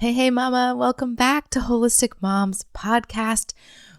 Hey, mama, welcome back to Holistic Moms Podcast,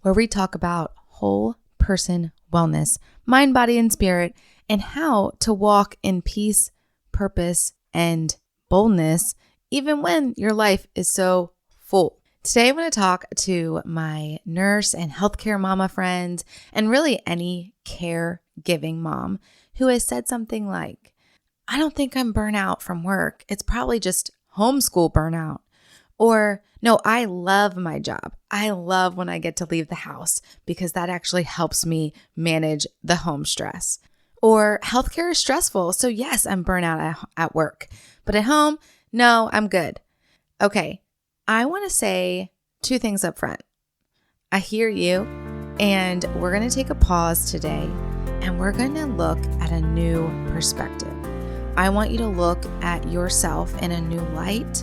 where we talk about whole person wellness, mind, body, and spirit, and how to walk in peace, purpose, and boldness, even when your life is so full. Today, I'm going to talk to my nurse and healthcare mama friends, and really any caregiving mom who has said something like, I don't think I'm burnout from work. It's probably just homeschool burnout. Or, no, I love my job. I love when I get to leave the house because that actually helps me manage the home stress. Or healthcare is stressful. So yes, I'm burnout at work, but at home, no, I'm good. Okay. I want to say two things up front. I hear you, and we're going to take a pause today, and we're going to look at a new perspective. I want you to look at yourself in a new light.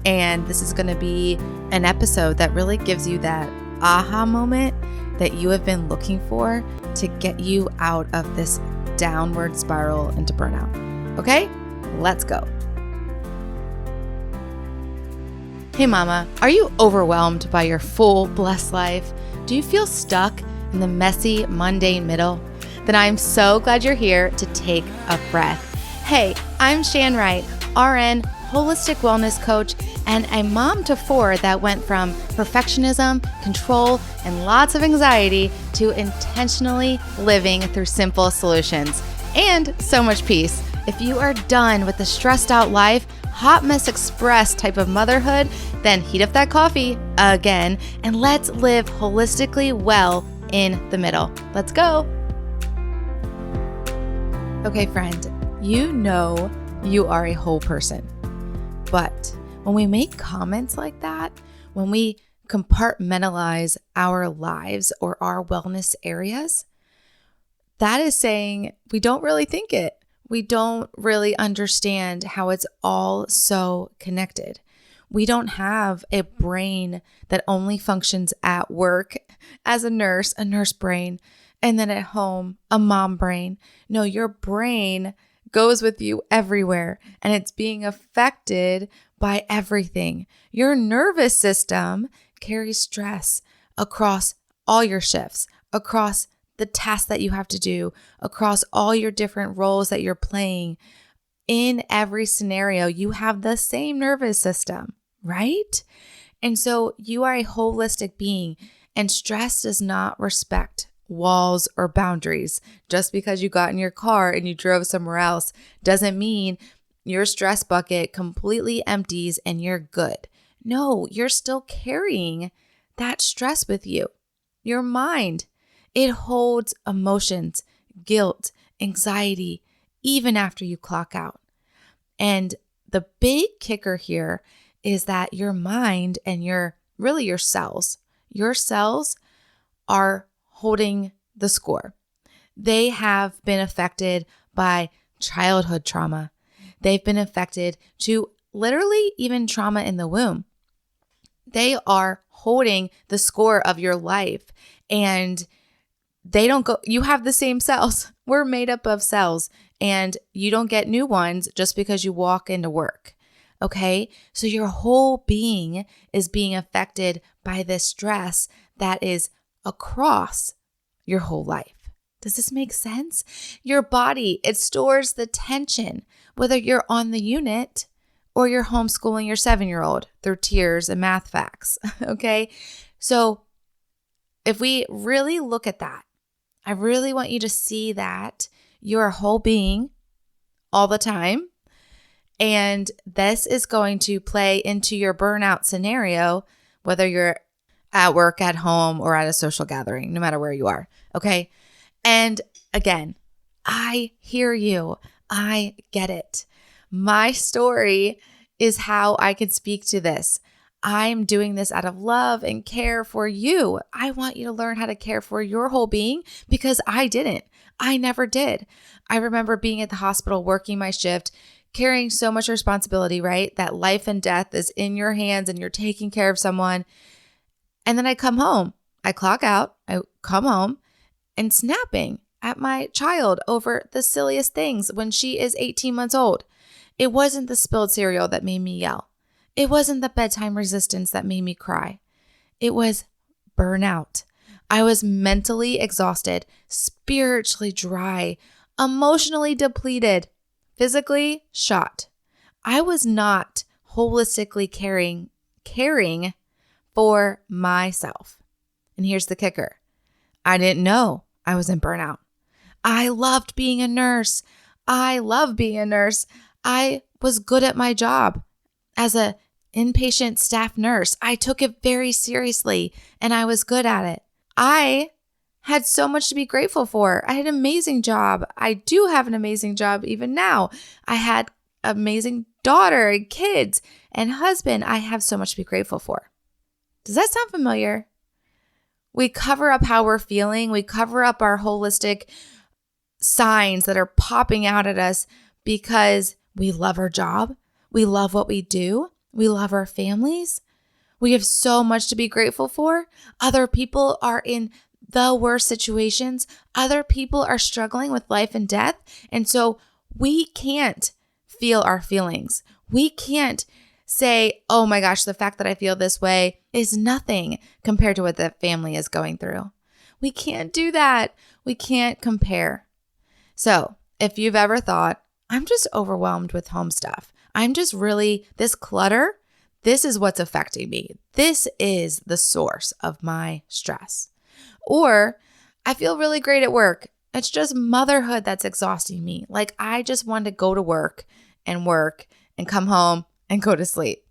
And this is going to be an episode that really gives you that aha moment that you have been looking for to get you out of this downward spiral into burnout. Okay, let's go. Hey mama, are you overwhelmed by your full, blessed life? Do you feel stuck in the messy, mundane middle? Then I'm so glad you're here to take a breath. Hey, I'm Shan Wright, RN, holistic wellness coach, and a mom to four that went from perfectionism, control, and lots of anxiety to intentionally living through simple solutions and so much peace. If you are done with the stressed out life, hot mess express type of motherhood, then heat up that coffee again and let's live holistically well in the middle. Let's go. Okay, friend, you know you are a whole person. But when we make comments like that, when we compartmentalize our lives or our wellness areas, that is saying we don't really think it. We don't really understand how it's all so connected. We don't have a brain that only functions at work as a nurse brain, and then at home, a mom brain. No, your brain goes with you everywhere, and it's being affected by everything. Your nervous system carries stress across all your shifts, across the tasks that you have to do, across all your different roles that you're playing. In every scenario, you have the same nervous system, right? And so you are a holistic being, and stress does not respect walls or boundaries. Just because you got in your car and you drove somewhere else doesn't mean your stress bucket completely empties and you're good. No, you're still carrying that stress with you. Your mind, it holds emotions, guilt, anxiety, even after you clock out. And the big kicker here is that your mind and your cells are holding the score. They have been affected by childhood trauma. They've been affected to literally even trauma in the womb. They are holding the score of your life, and they don't go, you have the same cells. We're made up of cells, and you don't get new ones just because you walk into work. Okay. So your whole being is being affected by this stress that is across your whole life. Does this make sense? Your body, it stores the tension, whether you're on the unit or you're homeschooling your 7-year-old through tears and math facts. Okay. So if we really look at that, I really want you to see that you're a whole being all the time. And this is going to play into your burnout scenario, whether you're at work, at home, or at a social gathering, no matter where you are. Okay. And again, I hear you. I get it. My story is how I can speak to this. I'm doing this out of love and care for you. I want you to learn how to care for your whole being because I didn't. I never did. I remember being at the hospital, working my shift, carrying so much responsibility, right? That life and death is in your hands and you're taking care of someone. And then I come home, I clock out, I come home and snapping at my child over the silliest things when she is 18 months old. It wasn't the spilled cereal that made me yell. It wasn't the bedtime resistance that made me cry. It was burnout. I was mentally exhausted, spiritually dry, emotionally depleted, physically shot. I was not holistically caring for myself. And here's the kicker. I didn't know I was in burnout. I loved being a nurse. I love being a nurse. I was good at my job as an inpatient staff nurse. I took it very seriously and I was good at it. I had so much to be grateful for. I had an amazing job. I do have an amazing job even now. I had an amazing daughter and kids and husband. I have so much to be grateful for. Does that sound familiar? We cover up how we're feeling. We cover up our holistic signs that are popping out at us because we love our job. We love what we do. We love our families. We have so much to be grateful for. Other people are in the worst situations. Other people are struggling with life and death. And so we can't feel our feelings. We can't say, oh my gosh, the fact that I feel this way is nothing compared to what the family is going through. We can't do that. We can't compare. So if you've ever thought, I'm just overwhelmed with home stuff. I'm just really, this clutter, this is what's affecting me. This is the source of my stress. Or I feel really great at work. It's just motherhood that's exhausting me. Like I just want to go to work and come home and go to sleep.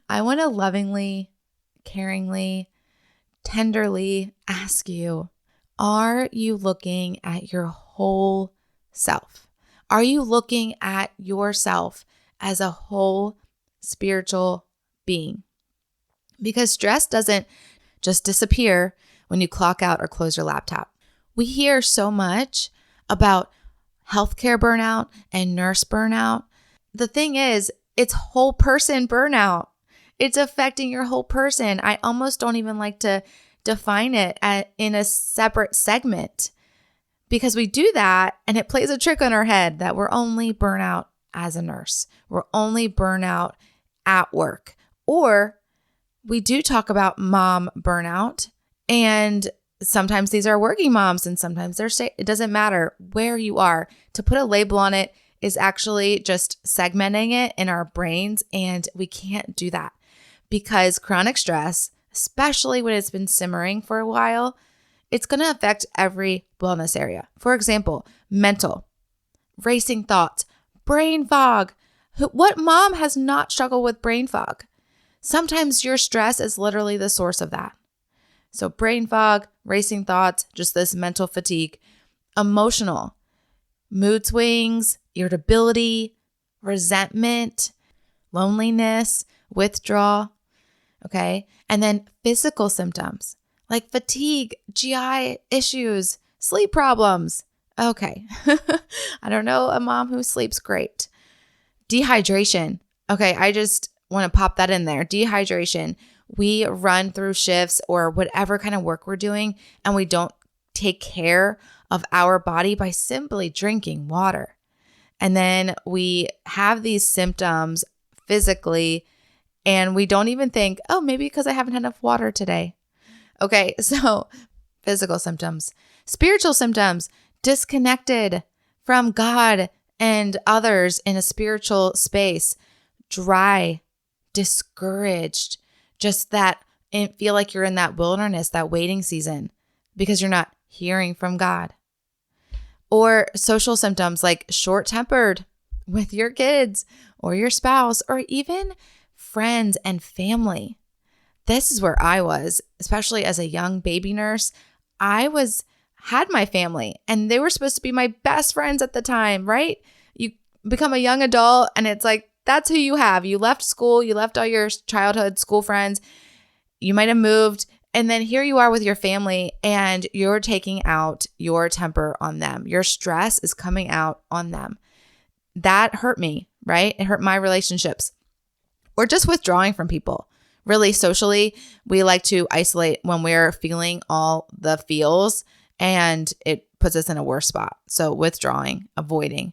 I want to lovingly, caringly, tenderly ask you, are you looking at your whole self? Are you looking at yourself as a whole spiritual being? Because stress doesn't just disappear when you clock out or close your laptop. We hear so much about healthcare burnout and nurse burnout. The thing is, it's whole person burnout. It's affecting your whole person. I almost don't even like to define it in a separate segment because we do that and it plays a trick on our head that we're only burnout as a nurse. We're only burnout at work. Or we do talk about mom burnout, and sometimes these are working moms and sometimes they're it doesn't matter where you are. To put a label on it is actually just segmenting it in our brains, and we can't do that because chronic stress, especially when it's been simmering for a while, it's going to affect every wellness area. For example, mental, racing thoughts, brain fog. What mom has not struggled with brain fog? Sometimes your stress is literally the source of that. So brain fog, racing thoughts, just this mental fatigue. Emotional, mood swings, irritability, resentment, loneliness, withdrawal. Okay. And then physical symptoms like fatigue, GI issues, sleep problems. Okay. I don't know a mom who sleeps great. Dehydration. Okay. I just want to pop that in there. Dehydration. We run through shifts or whatever kind of work we're doing, and we don't take care of our body by simply drinking water. And then we have these symptoms physically, and we don't even think, oh, maybe because I haven't had enough water today. Okay, so physical symptoms, spiritual symptoms, disconnected from God and others in a spiritual space, dry, discouraged, just that and feel like you're in that wilderness, that waiting season because you're not hearing from God. Or social symptoms like short-tempered with your kids or your spouse or even friends and family. This is where I was, especially as a young baby nurse. Had my family and they were supposed to be my best friends at the time, right? You become a young adult and it's like, that's who you have. You left school, you left all your childhood school friends, you might have moved, and then here you are with your family and you're taking out your temper on them. Your stress is coming out on them. That hurt me, right? It hurt my relationships. Or just withdrawing from people. Really socially, we like to isolate when we're feeling all the feels and it puts us in a worse spot. So withdrawing, avoiding.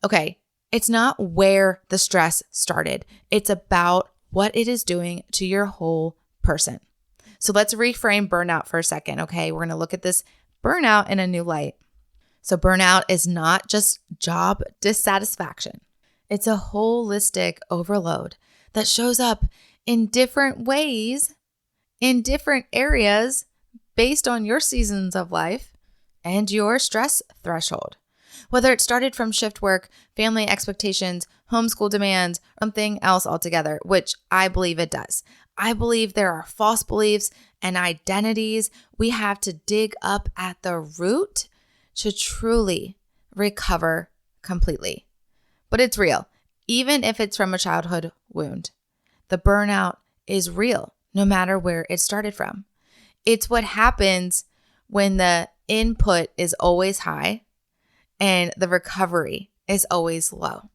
Okay. It's not where the stress started. It's about what it is doing to your whole person. So let's reframe burnout for a second, okay? We're going to look at this burnout in a new light. So burnout is not just job dissatisfaction. It's a holistic overload that shows up in different ways, in different areas, based on your seasons of life and your stress threshold. Whether it started from shift work, family expectations, homeschool demands, or something else altogether, which I believe it does. I believe there are false beliefs and identities we have to dig up at the root to truly recover completely. But it's real, even if it's from a childhood wound. The burnout is real, no matter where it started from. It's what happens when the input is always high and the recovery is always low.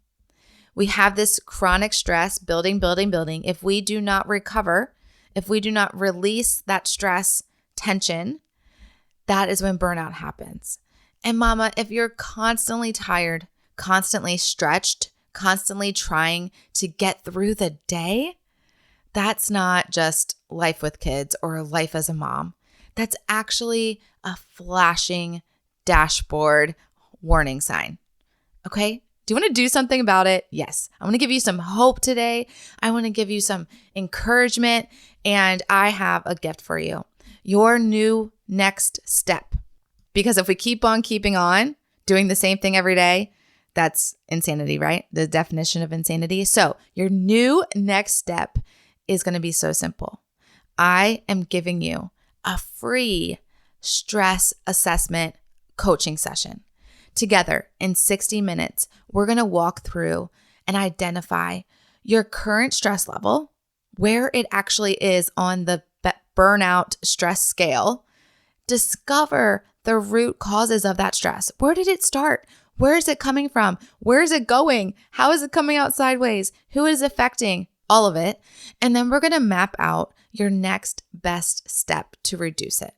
We have this chronic stress building. If we do not recover, if we do not release that stress tension, that is when burnout happens. And mama, if you're constantly tired, constantly stretched, constantly trying to get through the day, that's not just life with kids or life as a mom. That's actually a flashing dashboard warning sign. Okay? Do you want to do something about it? Yes. I want to give you some hope today. I want to give you some encouragement, and I have a gift for you. Your new next step. Because if we keep on keeping on doing the same thing every day, that's insanity, right? The definition of insanity. So your new next step is going to be so simple. I am giving you a free stress assessment coaching session. Together in 60 minutes, we're going to walk through and identify your current stress level, where it actually is on the burnout stress scale, discover the root causes of that stress. Where did it start? Where is it coming from? Where is it going? How is it coming out sideways? Who is it affecting? All of it. And then we're going to map out your next best step to reduce it.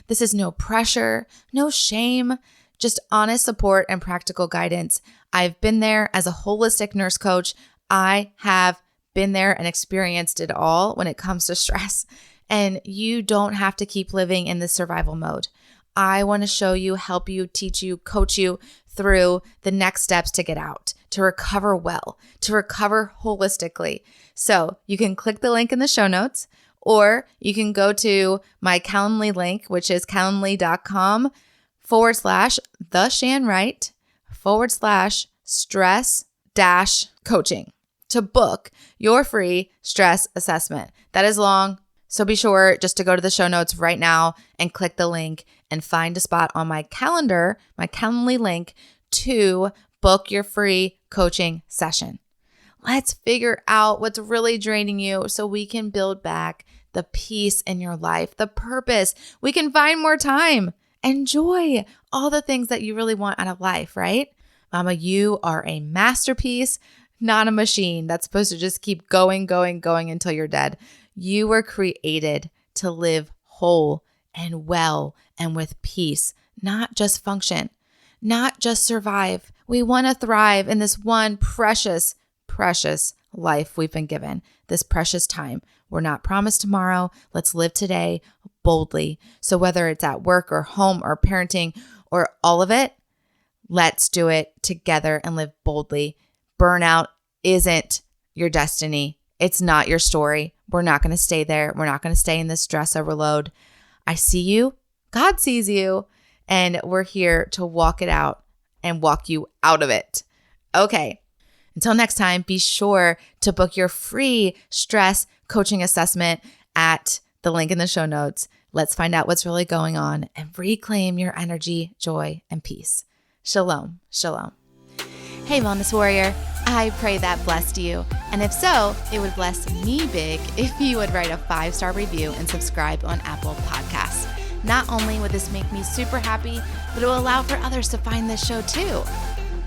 This is no pressure, no shame, just honest support and practical guidance. I've been there as a holistic nurse coach. I have been there and experienced it all when it comes to stress. And you don't have to keep living in this survival mode. I want to show you, help you, teach you, coach you through the next steps to get out, to recover well, to recover holistically. So you can click the link in the show notes, or you can go to my Calendly link, which is calendly.com/theshanwright/stress-coaching to book your free stress assessment. That is long, so be sure just to go to the show notes right now and click the link and find a spot on my calendar, my Calendly link, to book your free coaching session. Let's figure out what's really draining you so we can build back the peace in your life, the purpose. We can find more time, enjoy all the things that you really want out of life, right? Mama, you are a masterpiece, not a machine that's supposed to just keep going until you're dead. You were created to live whole and well and with peace, not just function, not just survive. We want to thrive in this one precious life we've been given, this precious time. We're not promised tomorrow. Let's live today boldly. So whether it's at work or home or parenting or all of it, let's do it together and live boldly. Burnout isn't your destiny. It's not your story. We're not going to stay there. We're not going to stay in this stress overload. I see you. God sees you. And we're here to walk it out and walk you out of it. Okay. Until next time, be sure to book your free stress coaching assessment at the link in the show notes. Let's find out what's really going on and reclaim your energy, joy, and peace. Shalom. Shalom. Hey, Wellness Warrior. I pray that blessed you. And if so, it would bless me big if you would write a 5-star review and subscribe on Apple Podcasts. Not only would this make me super happy, but it will allow for others to find this show too.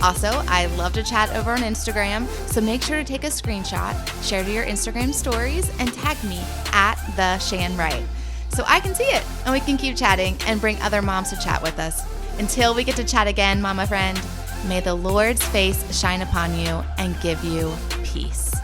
Also, I love to chat over on Instagram, so make sure to take a screenshot, share to your Instagram stories, and tag me at @theshanwright so I can see it and we can keep chatting and bring other moms to chat with us. Until we get to chat again, mama friend, May the Lord's face shine upon you and give you peace.